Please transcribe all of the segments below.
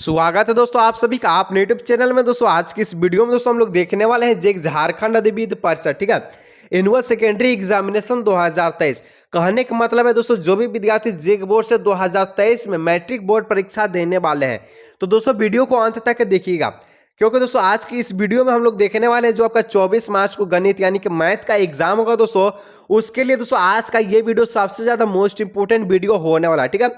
स्वागत है दोस्तों आप सभी का अपने यूट्यूब चैनल में। दोस्तों आज की इस वीडियो में दोस्तों हम लोग देखने वाले हैं जेक झारखंड अधिविद्य परिषद, ठीक है, एनुअल सेकेंडरी एग्जामिनेशन 2023। कहने का मतलब है दोस्तों जो भी विद्यार्थी जेक बोर्ड से 2023 में मैट्रिक बोर्ड परीक्षा देने वाले हैं तो दोस्तों वीडियो को अंत तक देखिएगा, क्योंकि दोस्तों आज की इस वीडियो में हम लोग देखने वाले हैं जो आपका 24 मार्च को गणित यानी कि मैथ का एग्जाम होगा दोस्तों। उसके लिए दोस्तों आज का ये वीडियो सबसे ज्यादा मोस्ट इंपोर्टेंट वीडियो होने वाला है, ठीक है,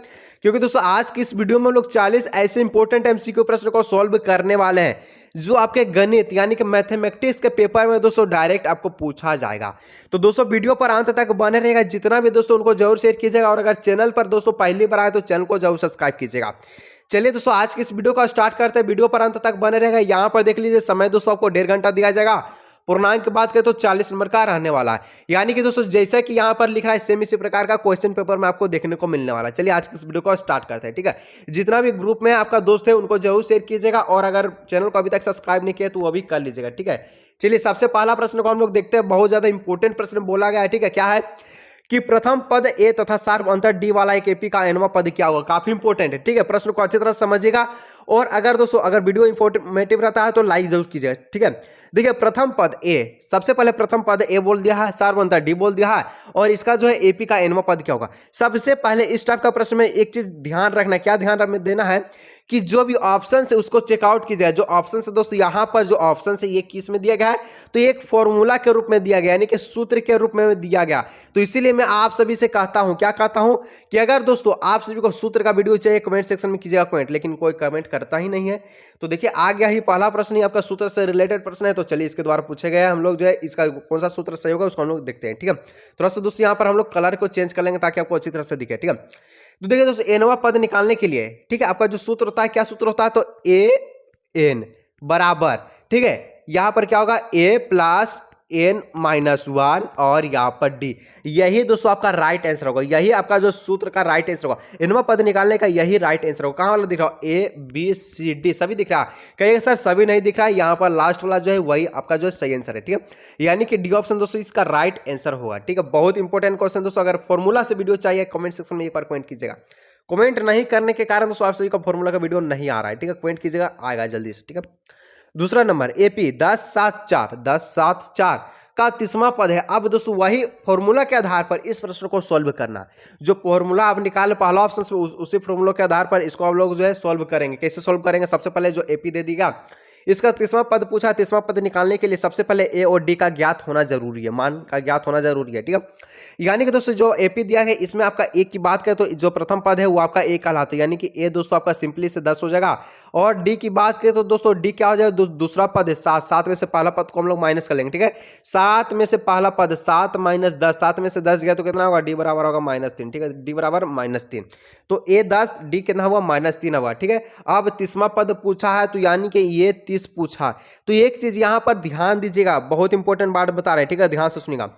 क्योंकि दोस्तों आज की इस वीडियो में हम लोग 40 ऐसे इंपॉर्टेंट एमसीक्यू प्रश्न को सॉल्व करने वाले हैं जो आपके गणित यानी कि मैथमेटिक्स के पेपर में दोस्तों डायरेक्ट आपको पूछा जाएगा। तो दोस्तों वीडियो पर अंत तक बने रहेगा, जितना भी दोस्तों उनको जरूर शेयर कीजिएगा और अगर चैनल पर दोस्तों पहली बार आए तो चैनल को जरूर सब्सक्राइब कीजिएगा। चलिए दोस्तों आज की इस वीडियो का स्टार्ट करते हैं, वीडियो पर अंत तक बने रहेगा। यहाँ पर देख लीजिए समय दोस्तों आपको 1.5 घंटा दिया जाएगा। पूर्णांक की बात करें तो 40 नंबर का रहने वाला है, यानी कि दोस्तों जैसा कि यहाँ पर लिखा है सेम इसी प्रकार का क्वेश्चन पेपर में आपको देखने को मिलने वाला है। चलिए आज की इस वीडियो को स्टार्ट करते हैं, ठीक है। जितना भी ग्रुप में आपका दोस्त है उनको जरूर शेयर कीजिएगा और अगर चैनल को अभी तक सब्सक्राइब नहीं किया तो वो भी कर लीजिएगा, ठीक है। चलिए सबसे पहला प्रश्न को हम लोग देखते हैं, बहुत ज्यादा इंपॉर्टेंट प्रश्न बोला गया है, ठीक है। क्या है कि प्रथम पद ए तथा सार्व अंतर डी वाला एक एपी का एनवा पद क्या होगा। काफी इंपॉर्टेंट है, ठीक है। प्रश्न को अच्छी तरह समझिएगा और अगर दोस्तों अगर वीडियो इंफॉर्मेटिव रहता है तो लाइक जरूर कीजिएगा, ठीक है। देखिए प्रथम पद ए, सबसे पहले प्रथम पद ए बोल दिया है, सार्व अंतर डी बोल दिया है और इसका जो है एपी का एनवा पद क्या होगा। सबसे पहले इस टाइप का प्रश्न में एक चीज ध्यान रखना, क्या ध्यान देना है कि जो भी ऑप्शन है उसको चेकआउट कीजिएगा। जो ऑप्शन है दोस्तों यहाँ पर जो ऑप्शन है ये किस में दिया गया है तो एक फॉर्मूला के रूप में दिया गया, यानी कि सूत्र के रूप में दिया गया। तो इसीलिए मैं आप सभी से कहता हूं, क्या कहता हूं कि अगर दोस्तों आप सभी को सूत्र का वीडियो चाहिए कमेंट सेक्शन में कीजिएगा कमेंट, लेकिन कोई कमेंट करता ही नहीं है। तो देखिए आ गया ही पहला प्रश्न ही आपका सूत्र से रिलेटेड प्रश्न है, तो चलिए इसके द्वारा पूछे गए हम लोग जो है इसका कौन सा सूत्र सही होगा उसको हम लोग देखते हैं, ठीक है। थोड़ा सा दोस्तों यहाँ पर हम लोग कलर को चेंज कर लेंगे ताकि आपको अच्छी तरह से दिखे, ठीक है। तो देखिए दोस्तों एनवा पद निकालने के लिए, ठीक है, आपका जो सूत्र होता है क्या सूत्र होता है तो ए एन बराबर, ठीक है, यहां पर क्या होगा ए प्लस एन माइनस 1 और यहां पर डी। यही दोस्तों आपका राइट आंसर होगा, यही आपका जो सूत्र का राइट आंसर होगा। एनवा पद निकालने का यही राइट आंसर होगा। कहां वाला दिख रहा है ए बी सी डी सभी दिख रहा है, कहिएगा सर सभी नहीं दिख रहा है, यहां पर लास्ट वाला जो है वही आपका जो है सही आंसर है, ठीक है। यानी कि डी ऑप्शन दोस्तों इसका राइट आंसर होगा, ठीक है। बहुत इंपॉर्टेंट क्वेश्चन दोस्तों, अगर फॉर्मूला से वीडियो चाहिए कमेंट सेक्शन में एक बार कमेंट कीजिएगा। कमेंट नहीं करने के कारण दोस्तों आप सभी का फॉर्मूला का वीडियो नहीं आ रहा है, ठीक है। कमेंट कीजिएगा आएगा जल्दी से, ठीक है। दूसरा नंबर एपी 1074 का 30वां पद है। अब दोस्तों वही फॉर्मूला के आधार पर इस प्रश्न को सॉल्व करना, जो फॉर्मूला आप निकाले पहला ऑप्शन से उसी फॉर्मूला के आधार पर इसको आप लोग जो है सॉल्व करेंगे। कैसे सॉल्व करेंगे, सबसे पहले जो एपी दे दीगा इसका 30वां पद पूछा, 30वां पद निकालने के लिए सबसे पहले ए और डी का ज्ञात होना जरूरी है, मान का ज्ञात होना जरूरी है, ठीक है। यानी कि दोस्तों जो एपी दिया है इसमें आपका ए की बात करें तो जो प्रथम पद है वो आपका ए कहलाता है, यानी कि ए दोस्तों आपका सिंपली से 10 हो जाएगा। और डी की बात करें तो दोस्तों डी क्या हो जाएगा, दूसरा पद है 7, 7 में से पहला पद को हम लोग माइनस कर लेंगे, ठीक है। 7 में से पहला पद 7 माइनस 10, 7 में से 10 गया तो कितना होगा डी बराबर होगा -3, ठीक है। डी बराबर -3, तो ए 10 डी कितना हुआ -3 हुआ, ठीक है। अब 30वां पद पूछा है तो यानी कि ये 30 पूछा। तो एक चीज यहां पर ध्यान दीजिएगा, बहुत इंपॉर्टेंट बात बता रहे हैं, ठीक है, ध्यान से सुनिएगा।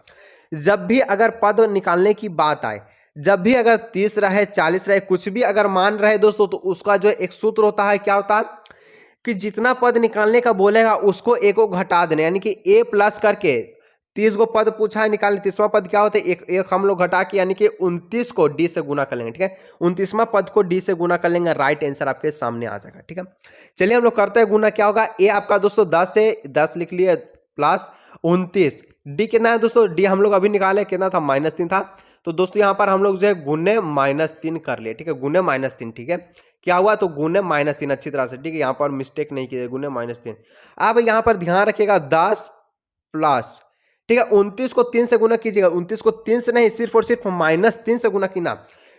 जब भी अगर पद निकालने की बात आए, जब भी अगर 30 रहे 40 रहे कुछ भी अगर मान रहे दोस्तों, तो उसका जो एक सूत्र होता है क्या होता है कि जितना पद निकालने का बोलेगा उसको एक को घटा देना, यानी कि ए प्लस करके 30 को पद पूछा है निकालने, 30वां पद क्या होता है एक हम लोग घटा के यानी कि 29 को डी से गुना कर लेंगे, ठीक है। 29वां पद को डी से गुना कर लेंगे, राइट आंसर आपके सामने आ जाएगा, ठीक है। चलिए हम लोग करते हैं गुना, क्या होगा ए आपका दोस्तों 10 है 10 लिख लिए प्लस 29, डी कितना है दोस्तों, डी हम लोग अभी निकाले कितना था -3 था, तो दोस्तों यहाँ पर हम लोग जो है गुने -3 कर लिए, ठीक है, गुने -3, ठीक है। क्या हुआ तो गुने -3 अच्छी तरह से, ठीक है, यहाँ पर मिस्टेक नहीं कीजिए, गुने -3। अब यहाँ पर ध्यान रखिएगा 10 प्लस, ठीक है, 29 को 3 से गुना कीजिएगा, 29 को 3 से नहीं सिर्फ और सिर्फ -3 से गुना कीना,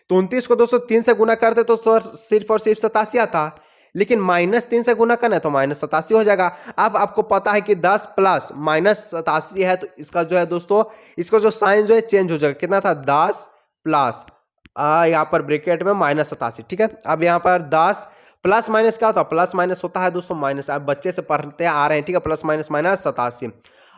तो 29 को दोस्तों 3 से गुना करते तो सिर्फ और सिर्फ 87 आता, लेकिन -3 से गुना करना है तो -87 हो जाएगा। अब आपको पता है कि 10 प्लस -87 है तो इसका जो है दोस्तों इसका जो साइन जो है चेंज हो जाएगा, कितना था 10 प्लस यहाँ पर ब्रैकेट में -87, ठीक है। अब यहाँ पर 10 प्लस माइनस क्या होता है, प्लस माइनस होता है दोस्तों माइनस, आप बच्चे से पढ़ते आ रहे हैं, ठीक है, प्लस माइनस -87।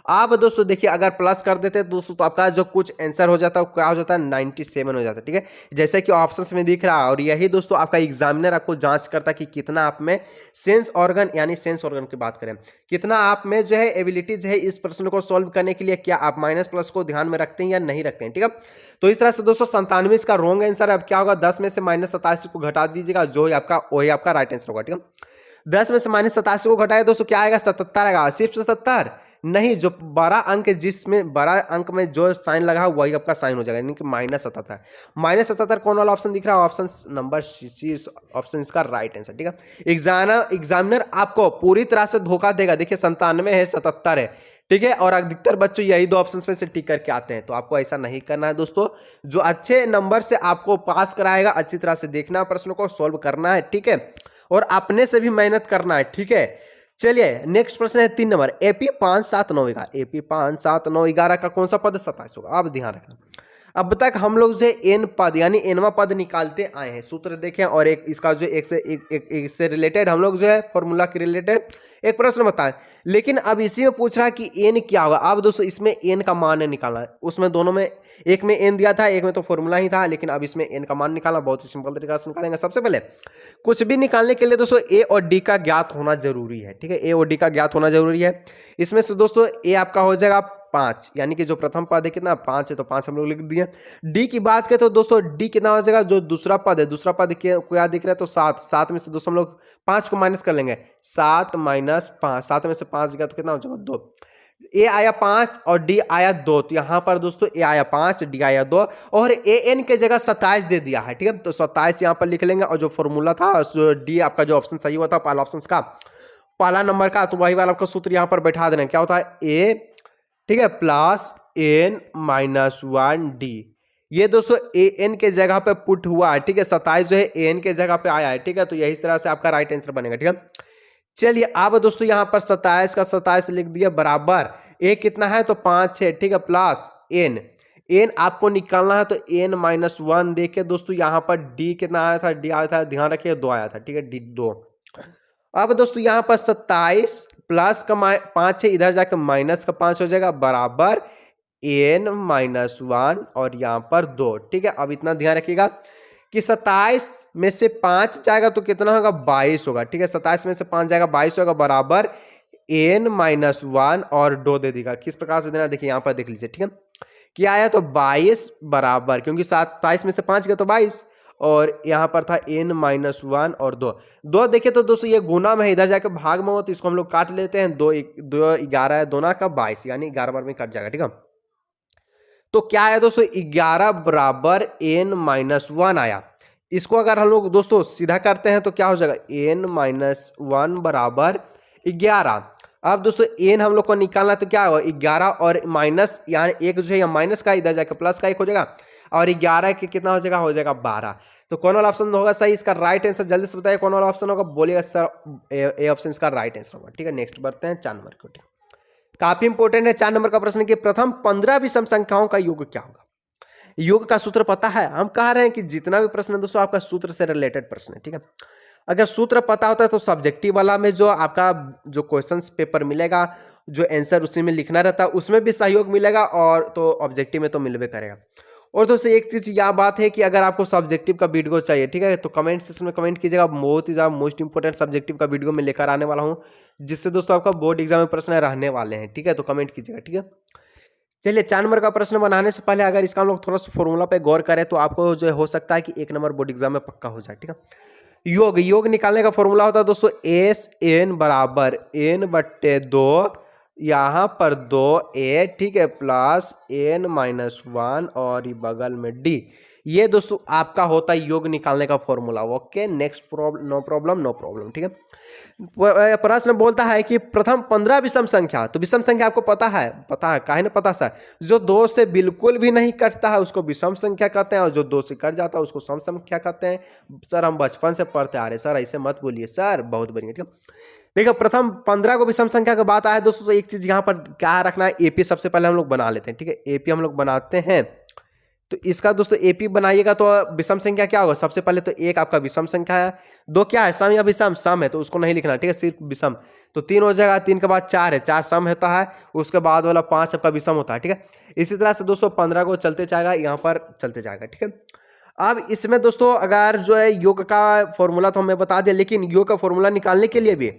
आप दोस्तों देखिए अगर प्लस कर देते हैं दोस्तों तो आपका जो कुछ आंसर हो जाता है क्या हो जाता है 97 हो जाता है, ठीक है, जैसे कि ऑप्शंस में दिख रहा है। और यही दोस्तों आपका एग्जामिनर आपको जांच करता है कि कितना आप में सेंस ऑर्गन, यानी सेंस ऑर्गन की बात करें, कितना आप में जो है एबिलिटीज है इस प्रश्न को सॉल्व करने के लिए, क्या आप माइनस प्लस को ध्यान में रखते हैं या नहीं रखते हैं, ठीक है। तो इस तरह से दोस्तों 97 इसका रॉन्ग आंसर है। अब क्या होगा, 10 में से -87 को घटा दीजिएगा, जो आपका वही आपका राइट आंसर होगा, ठीक है। 10 में से -87 को घटाए दोस्तों क्या आएगा, 77 आएगा। सिर्फ 77 नहीं, जो बड़ा अंक जिसमें बड़ा अंक में जो साइन लगा वही आपका साइन हो जाएगा, यानी कि -77। -77 कौन वाला ऑप्शन दिख रहा है, ऑप्शन नंबर सी, ऑप्शन इसका राइट आंसर, ठीक है। एग्जामिनर आपको पूरी तरह से धोखा देगा। देखिए 97 है, 77 है, ठीक है, और अधिकतर बच्चों यही दो ऑप्शन में से टिक करके आते हैं। तो आपको ऐसा नहीं करना है दोस्तों। जो अच्छे नंबर से आपको पास कराएगा, अच्छी तरह से देखना प्रश्नों को सॉल्व करना है, ठीक है, और अपने से भी मेहनत करना है, ठीक है। चलिए नेक्स्ट प्रश्न है 3 नंबर, एपी 5 7 9 11, एपी 5 7 9 11 का कौन सा पद 27 होगा। अब ध्यान रखना, अब तक हम लोग जो एन पद यानी एनवा पद निकालते आए हैं, सूत्र देखें, और एक इसका जो एक से रिलेटेड हम लोग जो है फॉर्मूला के रिलेटेड एक प्रश्न बताएं। लेकिन अब इसी में पूछ रहा है कि एन क्या होगा। अब दोस्तों इसमें एन का मान निकालना है, उसमें दोनों में एक में एन दिया था, एक में तो फॉर्मूला ही था, लेकिन अब इसमें एन का मान निकालना बहुत ही सिंपल तरीका से निकालेंगे। सबसे पहले कुछ भी निकालने के लिए दोस्तों ए और डी का ज्ञात होना जरूरी है, ठीक है, ए और डी का ज्ञात होना जरूरी है। इसमें से दोस्तों ए आपका हो जाएगा 5, यानी कि जो प्रथम पद है कितना 5 है, तो 5 हम लोग लिख दिए। डी की बात करें तो दोस्तों डी कितना हो जाएगा, जो दूसरा पद है, दूसरा पद क्या दिख रहा है, तो 7, 7 में से दोस्तों हम लोग 5 को माइनस कर लेंगे, 7 - 5, 7 में से 5 गया तो कितना हो जाएगा 2। ए आया 5 और डी आया 2, तो यहां पर दोस्तों ए आया 5, डी आया 2, और ए एन के जगह 27 दे दिया है, ठीक है, तो 27 यहां पर लिख लेंगे। और जो फॉर्मूला था डी आपका जो ऑप्शन सही हुआ था पहला ऑप्शन का, पहला नंबर का, तो वही वाला आपका सूत्र यहां पर बैठा देना, क्या होता है ए, ठीक है, प्लस एन -1 डी। ये दोस्तों ए एन के जगह पे पुट हुआ है, ठीक है, 27 जो है ए एन के जगह पे आया है, ठीक है, तो यही तरह से आपका राइट आंसर बनेगा, ठीक है। चलिए अब दोस्तों यहां पर 27 का 27 लिख दिया, बराबर ए कितना है, तो 5 है, ठीक है, प्लस एन, एन आपको निकालना है, तो एन -1 देखे दोस्तों यहां पर डी कितना आया था, डी आया था, ध्यान रखिए 2 आया था, ठीक है, डी 2। अब दोस्तों यहां पर 27 प्लस का 5 है, इधर जाकर माइनस का 5 हो जाएगा, बराबर एन -1 और यहां पर 2, ठीक है। अब इतना ध्यान रखिएगा कि 27 में से 5 जाएगा तो कितना होगा, 22 होगा, ठीक है, 27 में से 5 जाएगा 22 होगा, बराबर एन -1 और 2 दे देगा। किस प्रकार से देना, देखिए यहां पर देख लीजिए, ठीक है, क्या आया, तो 22 बराबर, क्योंकि 27 में से 5 गया तो 22, और यहां पर था n -1 और 2 देखिए तो दोस्तों ये गुना में है, इधर जाकर भाग में हो, तो इसको हम लोग काट लेते हैं, 2 11 है, 2 का 22, यानी 11 बार में कट जाएगा, ठीक है। तो क्या है दोस्तों 11 बराबर n -1 आया। इसको अगर हम लोग दोस्तों सीधा करते हैं तो क्या हो जाएगा, n -1 बराबर 11। अब दोस्तों n हम लोग को निकालना तो क्या होगा, 11 और माइनस, यहाँ एक जो है माइनस का, इधर जाकर प्लस का 1 हो जाएगा, और 11 के कितना हो जाएगा 12। तो कौन वाला ऑप्शन होगा सही, इसका राइट आंसर जल्दी से बताइए कौन वाला ऑप्शन होगा, बोलिएगा सर ए ऑप्शन इसका राइट आंसर होगा, ठीक है। नेक्स्ट बढ़ते हैं 4 नंबर को, काफी इंपोर्टेंट है 4 नंबर का प्रश्न कि प्रथम 15 विषम संख्याओं का योग क्या होगा। योग का सूत्र पता है, हम कह रहे हैं कि जितना भी प्रश्न है दोस्तों आपका सूत्र से रिलेटेड प्रश्न है, ठीक है। अगर सूत्र पता होता है तो सब्जेक्टिव वाला में जो आपका जो क्वेश्चन पेपर मिलेगा, जो आंसर उसी में लिखना रहता है, उसमें भी सहयोग मिलेगा, और तो ऑब्जेक्टिव में तो मिलवे करेगा। और दोस्तों एक चीज यह बात है कि अगर आपको सब्जेक्टिव का वीडियो चाहिए, ठीक है, तो कमेंट सेक्शन में कमेंट कीजिएगा, बहुत ही ज्यादा मोस्ट इंपोर्टेंट सब्जेक्टिव का वीडियो में लेकर आने वाला हूं, जिससे दोस्तों आपका बोर्ड एग्जाम में प्रश्न रहने वाले हैं, ठीक है, तो कमेंट कीजिएगा, ठीक है। चलिए 4 नंबर का प्रश्न बनाने से पहले अगर इसका हम लोग थोड़ा सा फॉर्मूला पे गौर करें तो आपको जो हो सकता है कि 1 नंबर बोर्ड एग्जाम में पक्का हो जाए, ठीक है। योग निकालने का फॉर्मूला होता है दोस्तों एस एन बराबर n/2, यहाँ पर 2a, ठीक है, प्लस n -1 और बगल में d। ये दोस्तों आपका होता है योग निकालने का formula. Okay, next no problem, ठीक है। प्रश्न बोलता है कि प्रथम 15 विषम संख्या, तो विषम संख्या आपको पता है काहे ना पता सर, जो 2 से बिल्कुल भी नहीं कटता है उसको विषम संख्या कहते हैं, और जो 2 से कट जाता है उसको सम संख्या कहते हैं। सर हम बचपन से पढ़ते आ रहे, सर ऐसे मत बोलिए सर, बहुत बढ़िया, ठीक है। देखो प्रथम 15 को विषम संख्या की बात आए दोस्तों, तो एक चीज यहाँ पर क्या रखना है, एपी सबसे पहले हम लोग बना लेते हैं, ठीक है, एपी हम लोग बनाते हैं, तो इसका दोस्तों एपी बनाइएगा तो विषम संख्या क्या होगा, सबसे पहले तो एक आपका विषम संख्या है, दो क्या है सम या विषम, सम है तो उसको नहीं लिखना, ठीक है, सिर्फ विषम। तो 3 हो जाएगा, 3 के बाद 4 है, 4 सम होता है, उसके बाद वाला 5 आपका विषम होता है, ठीक है। इसी तरह से दोस्तों 15 को चलते जाएगा, यहाँ पर चलते जाएगा, ठीक है। अब इसमें दोस्तों अगर जो है योग का फॉर्मूला तो हमें बता दिया, लेकिन योग का फॉर्मूला निकालने के लिए भी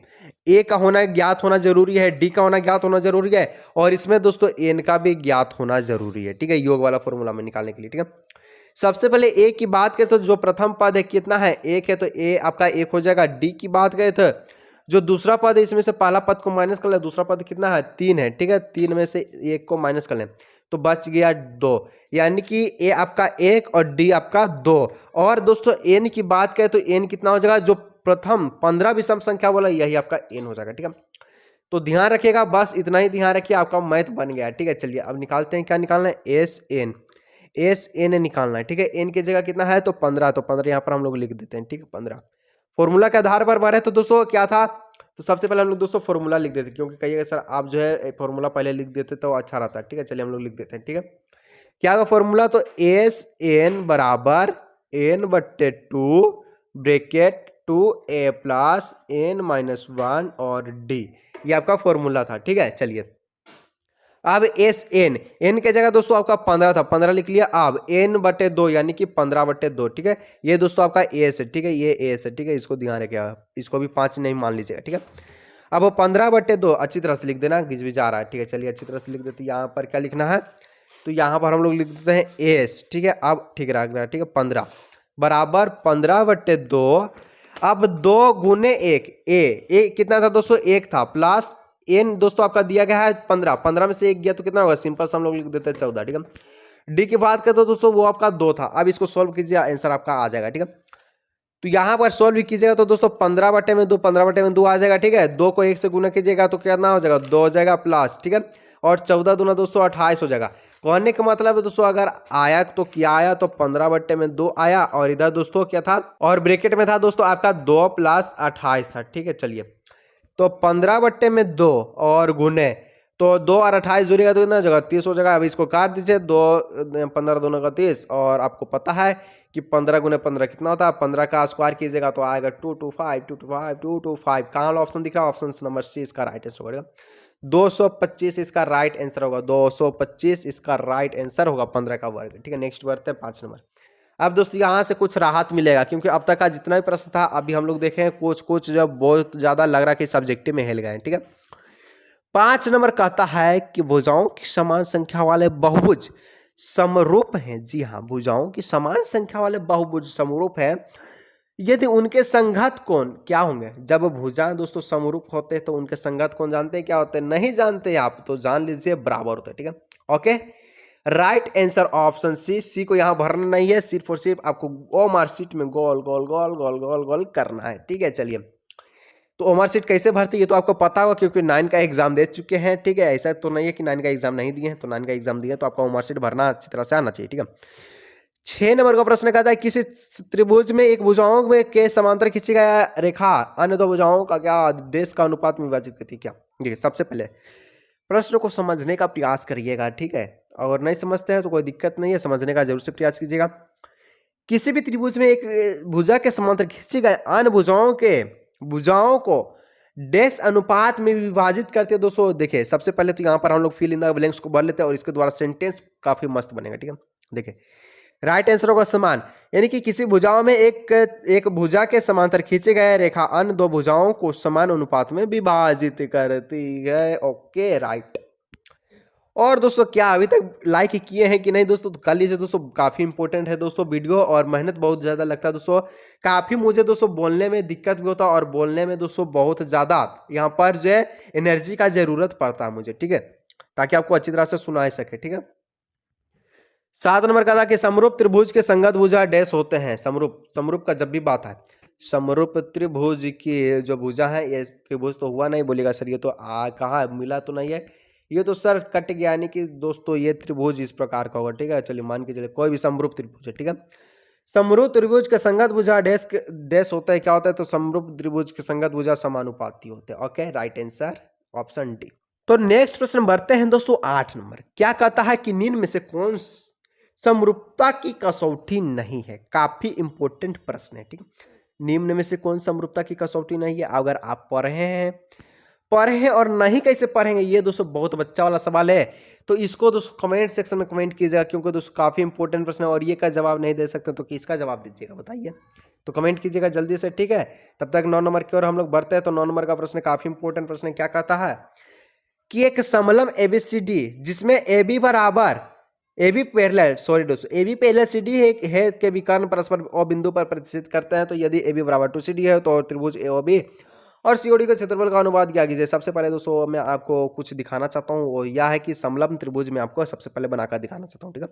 ए का होना ज्ञात होना जरूरी है, डी का होना ज्ञात होना जरूरी है, और इसमें दोस्तों एन का भी ज्ञात होना जरूरी है, ठीक है, योग वाला फॉर्मूला में निकालने के लिए, ठीक है। सबसे पहले ए की बात करें तो जो प्रथम पद है कितना है, एक है, तो ए आपका एक हो जाएगा। डी की बात करें तो जो दूसरा पद है इसमें से पहला पद को माइनस कर ले, दूसरा पद कितना है 3 है, ठीक है, 3 में से एक को माइनस कर लें तो बच गया 2, यानी कि ए आपका 1 और डी आपका 2। और दोस्तों एन की बात करें तो एन कितना हो जाएगा, जो प्रथम 15 विषम संख्या बोला यही आपका एन हो जाएगा, ठीक है। तो ध्यान रखिएगा, बस इतना ही ध्यान रखिए, आपका मैथ बन गया, ठीक है। चलिए अब निकालते हैं, क्या निकालना है, एस एन निकालना है, ठीक है। एन की जगह कितना है तो 15, तो 15 यहाँ पर हम लोग लिख देते हैं, ठीक है, 15 फॉर्मूला के आधार पर बढ़े। तो दोस्तों क्या था, तो सबसे पहले हम लोग दोस्तों फॉर्मूला लिख देते, क्योंकि कहिएगा सर आप जो है फॉर्मूला पहले लिख देते तो अच्छा रहता है, ठीक है। चलिए हम लोग लिख देते हैं, ठीक है। क्या होगा फॉर्मूला, तो एस एन बराबर एन बट्टे 2 bracket 2a plus N minus 1 और डी, ये आपका फॉर्मूला था, ठीक है। चलिए अब एस एन, एन के जगह दोस्तों आपका 15 था, 15 लिख लिया। अब एन बटे 2 यानी कि 15/2, ठीक है। ये दोस्तों आपका एस है, ठीक है, ये एस है, ठीक है, इसको ध्यान रखिएगा, इसको भी 5 नहीं मान लीजिएगा, ठीक है। अब वो 15/2 अच्छी तरह से लिख देना, घिच आ रहा है, ठीक है। चलिए अच्छी तरह से लिख देते, यहाँ पर क्या लिखना है, तो यहाँ पर हम लोग लिख देते हैं एस, ठीक है। अब ठीक रहा, ठीक है, 15 बराबर 15/2। अब 2 गुने 1, ए कितना था दोस्तों, 1 था, प्लस एन दोस्तों आपका दिया गया है 15, 15 में से 1 गया तो कितना होगा, सिंपल से हम लोग लिख देते हैं 14, ठीक है। डी की बात करें तो दोस्तों वो आपका 2 था, अब इसको सोल्व कीजिए, आंसर आपका आ जाएगा, ठीक है। तो यहाँ पर सोल्व कीजिएगा तो दोस्तों 15/2, 15/2 आ जाएगा, ठीक है। 2 को 1 से गुना कीजिएगा तो कितना हो जाएगा, 2 हो जाएगा प्लस, ठीक है, और 14 दूना दोस्तों 28 हो जाएगा। कहने का मतलब है दोस्तों अगर आया तो क्या आया, तो 15/2 आया, और इधर दोस्तों क्या था, और ब्रैकेट में था दोस्तों आपका 2 + 28 था, ठीक है। चलिए तो 15/2 और गुने, तो 2 और 28 जुड़ेगा तो कितना जगह 30 हो जाएगा। अब इसको काट दीजिए, 2 15 दूना का 30, और आपको पता है कि 15 गुने 15 कितना होता है, 15 का स्क्वायर कीजिएगा तो आएगा 225, 225, 225। कहाँ वाला ऑप्शन दिख रहा है, ऑप्शन नंबर सी इसका राइट आंसर होगा, 225 इसका राइट आंसर होगा, 225 इसका राइट आंसर होगा, 15 का वर्ग, ठीक है। नेक्स्ट बढ़ते हैं 5 नंबर। अब दोस्तों यहाँ से कुछ राहत मिलेगा, क्योंकि अब तक का जितना भी प्रश्न था अभी हम लोग देखें कुछ जब बहुत ज्यादा लग रहा है कि सब्जेक्टिव में हिल गए, ठीक है। 5 नंबर कहता है कि भुजाओं की समान संख्या वाले बहुभुज समरूप हैं। जी हाँ, भुजाओं की समान संख्या वाले बहुभुज समरूप है, यदि उनके संघात कोण क्या होंगे। जब भुजाएं दोस्तों समरूप होते हैं तो उनके संघात कोण जानते हैं क्या होते हैं, नहीं जानते आप तो जान लीजिए बराबर होता है, ठीक है। Okay, right answer option c को यहां भरना नहीं है, सिर्फ और सिर्फ आपको ओ मार्कशीट में गोल गोल गोल गोल गोल गोल करना है, ठीक है। चलिए तो ओ मार्कशीट कैसे भरती है ये तो आपको पता होगा, क्योंकि 9 का एग्जाम दे चुके हैं, ठीक है। ऐसा तो नहीं है कि 9 का एग्जाम नहीं दिए हैं, तो 9 का एग्जाम दिए तो आपका ओ मार्कशीट भरना अच्छी तरह से आना चाहिए, ठीक है। 6 नंबर का प्रश्न कहता है किसी त्रिभुज में एक भुजाओं में के समांतर खींची गया रेखा अन्य दो भुजाओं का क्या देश का अनुपात में विभाजित करती है क्या। देखिए सबसे पहले प्रश्न को समझने का प्रयास करिएगा, ठीक है। अगर नहीं समझते हैं तो कोई दिक्कत नहीं है, समझने का जरूर से प्रयास कीजिएगा। किसी भी त्रिभुज में एक भुजा के समांतर खींची गए अन्य भुजाओं को डैश अनुपात में विभाजित करते हैं। दोस्तों देखिए सबसे पहले तो यहाँ पर हम लोग फिल इन द ब्लैंक्स को भर लेते हैं और इसके द्वारा सेंटेंस काफी मस्त बनेगा, ठीक है। देखिए राइट आंसर होगा समान, यानी कि किसी भुजाओं में एक भुजा के समांतर खींचे गए रेखा अन्य दो भुजाओं को समान अनुपात में विभाजित करती है। Okay right. और दोस्तों क्या अभी तक लाइक किए हैं कि नहीं दोस्तों, तो कर लीजिए दोस्तों, काफी इंपॉर्टेंट है दोस्तों वीडियो, और मेहनत बहुत ज्यादा लगता है दोस्तों। काफी मुझे दोस्तों बोलने में दिक्कत भी होता है, और बोलने में दोस्तों बहुत ज्यादा यहाँ पर जो है एनर्जी का जरूरत पड़ता है मुझे, ठीक है, ताकि आपको अच्छी तरह से सुनाई सके, ठीक है। 7 नंबर का था कि समरूप त्रिभुज के संगत भुजा डैश होते हैं। समरूप का जब भी बात है, समरूप त्रिभुज की जो भुजा है, ये त्रिभुज तो हुआ नहीं, बोलेगा सर ये तो कहाँ मिला तो नहीं है, ये तो सर कट गया, यानी कि दोस्तों ये त्रिभुज इस प्रकार का होगा, ठीक है। चलिए मान के चलिए कोई भी समरूप त्रिभुज है, ठीक है। समरूप त्रिभुज के संगत भुजा डैश होता है, क्या होता है, तो समरूप त्रिभुज के संगत भुजा समानुपाती होते हैं। Okay right answer option D. तो नेक्स्ट प्रश्न बढ़ते हैं दोस्तों 8 नंबर। क्या कहता है कि निम्न में से कौन समरूपता की कसौटी नहीं है। काफी इंपॉर्टेंट प्रश्न है, ठीक है। निम्न में से कौन समरूपता की कसौटी नहीं है? अगर आप पढ़े हैं और नहीं कैसे पढ़ेंगे, ये दोस्तों बहुत बच्चा वाला सवाल है। तो इसको दोस्तों कमेंट सेक्शन में कमेंट कीजिएगा, क्योंकि दोस्तों काफी इंपॉर्टेंट प्रश्न है और ये का जवाब नहीं दे सकते तो किसका जवाब दीजिएगा बताइए। तो कमेंट कीजिएगा जल्दी से, ठीक है। तब तक 9 नंबर की ओर हम लोग बढ़ते हैं। तो 9 नंबर का प्रश्न काफी इंपॉर्टेंट प्रश्न है। क्या कहता है कि एक समलंब एबीसीडी जिसमें AB बराबर AB पैरेलल सॉरी दोस्तों AB पैरेलल CD है के विकर्ण परस्पर O बिंदु पर प्रतिच्छेद करते हैं। तो यदि AB बराबर 2CD है तो त्रिभुज AOB और COD के क्षेत्रफल का अनुपात क्या कीजिए। सबसे पहले दोस्तों मैं आपको कुछ दिखाना चाहता हूँ, वो यह है कि समलंब त्रिभुज में आपको सबसे पहले बनाकर दिखाना चाहता हूँ, ठीक है।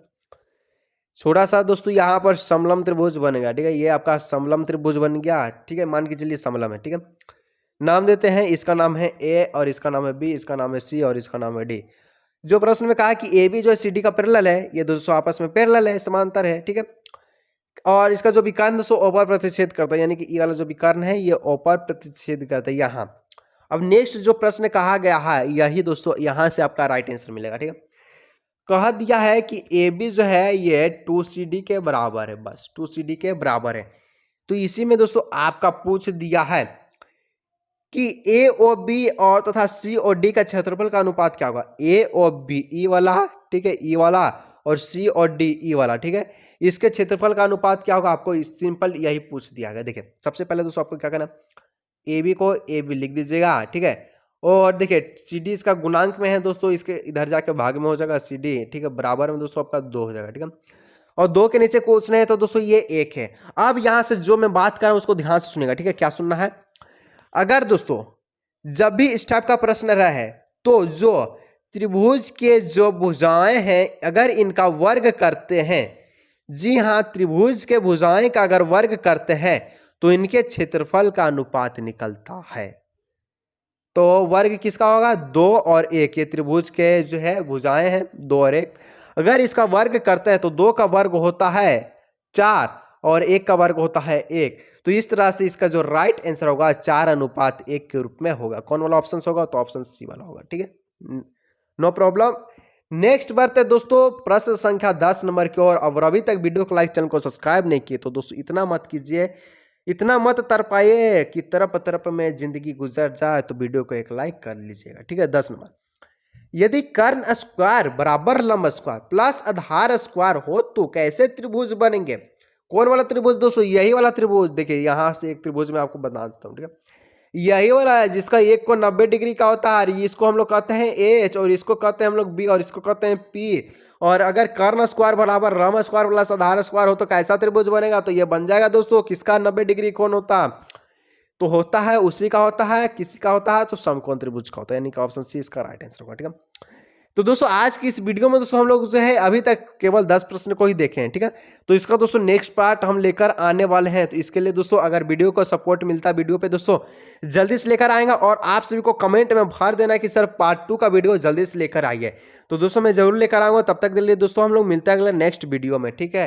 थोड़ा सा दोस्तों यहाँ पर समलंब त्रिभुज बनेगा, ठीक है। ये आपका समलंब त्रिभुज बन गया, ठीक है। मान के चलिए समलंब है, ठीक है। नाम देते हैं, इसका नाम है A और इसका नाम है B, इसका नाम है C और इसका नाम है D। जो प्रश्न में कहा कि AB जो है CD का पैरेलल है, ये दोस्तों आपस में पैरेलल है, समांतर है, ठीक है। और इसका जो विकर्ण दोस्तों O पर प्रतिच्छेद करता है, यानी कि ये वाला जो विकर्ण है ये O पर प्रतिच्छेद करता है यहाँ। अब नेक्स्ट जो प्रश्न कहा गया है, यही दोस्तों यहाँ से आपका राइट आंसर मिलेगा, ठीक है। कह दिया है कि AB जो है ये 2CD के बराबर है, बस 2CD के बराबर है। तो इसी में दोस्तों आपका पूछ दिया है कि AOB और तथा COD का क्षेत्रफल का अनुपात क्या होगा। AOB E वाला, ठीक है, E वाला और COD E वाला, ठीक है। इसके क्षेत्रफल का अनुपात क्या होगा, आपको सिंपल यही पूछ दिया गया। देखिए सबसे पहले दोस्तों आपको क्या करना, AB को AB लिख दीजिएगा, ठीक है। और देखिए CD इसका गुणांक में है दोस्तों, इसके इधर जाके भाग में हो जाएगा CD, ठीक है। बराबर में दोस्तों आपका 2 हो जाएगा, ठीक है। और 2 के नीचे कुछ नहीं है तो दोस्तों ये 1 है। अब यहां से जो मैं बात कर रहा हूं उसको ध्यान से सुनेगा, ठीक है। क्या सुनना है, अगर दोस्तों जब भी इस टाइप का प्रश्न रहा है तो जो त्रिभुज के जो भुजाएं हैं अगर इनका वर्ग करते हैं, जी हां, त्रिभुज के भुजाएं का अगर वर्ग करते हैं तो इनके क्षेत्रफल का अनुपात निकलता है। तो वर्ग किसका होगा, 2 और 1। ये त्रिभुज के जो है भुजाएं हैं 2 और 1, अगर इसका वर्ग करते हैं तो 2 का वर्ग होता है 4 और 1 का वर्ग होता है 1। तो इस तरह से इसका जो राइट आंसर होगा 4:1 के रूप में होगा। कौन वाला ऑप्शन होगा, तो ऑप्शन सी वाला होगा, ठीक है, नो प्रॉब्लम। नेक्स्ट बढ़ते हैं दोस्तों प्रश्न संख्या 10 नंबर की ओर। और अभी तक वीडियो को लाइक, चैनल को सब्सक्राइब नहीं किए तो दोस्तों इतना मत कीजिए, इतना मत तरपाइए कि तरप में जिंदगी गुजर जाए। तो वीडियो को एक लाइक कर लीजिएगा, ठीक है। 10 नंबर, यदि कर्ण स्क्वायर बराबर लंब स्क्वायर प्लस आधार स्क्वायर हो तो कैसे त्रिभुज बनेंगे। कौन वाला त्रिभुज दोस्तों, यही वाला त्रिभुज। देखिए यहां से एक त्रिभुज मैं आपको बता देता हूं, ठीक है। यही वाला है जिसका एक को 90 डिग्री का होता है, इसको हम लोग कहते हैं H और इसको कहते हैं हम लोग B और इसको कहते हैं P। और अगर कर्ण स्क्वायर बराबर लंब स्क्वायर प्लस आधार स्क्वायर हो तो कैसा त्रिभुज बनेगा, तो ये बन जाएगा दोस्तों, किसका 90 डिग्री कोण होता, तो होता है उसी का होता है, किसी का होता है, तो समकोण त्रिभुज का होता है, यानी कि ऑप्शन सी इसका राइट आंसर होगा, ठीक है। तो दोस्तों आज की इस वीडियो में दोस्तों हम लोग जो है अभी तक केवल 10 प्रश्न को ही देखे हैं, ठीक है। तो इसका दोस्तों नेक्स्ट पार्ट हम लेकर आने वाले हैं। तो इसके लिए दोस्तों अगर वीडियो को सपोर्ट मिलता है, वीडियो पे दोस्तों जल्दी से लेकर आएगा। और आप सभी को कमेंट में भर देना है कि सर पार्ट 2 का वीडियो जल्दी से लेकर आइए। तो दोस्तों मैं जरूर लेकर आऊंगा। तब तक के लिए दोस्तों हम लोग मिलते हैं अगले नेक्स्ट वीडियो में, ठीक है।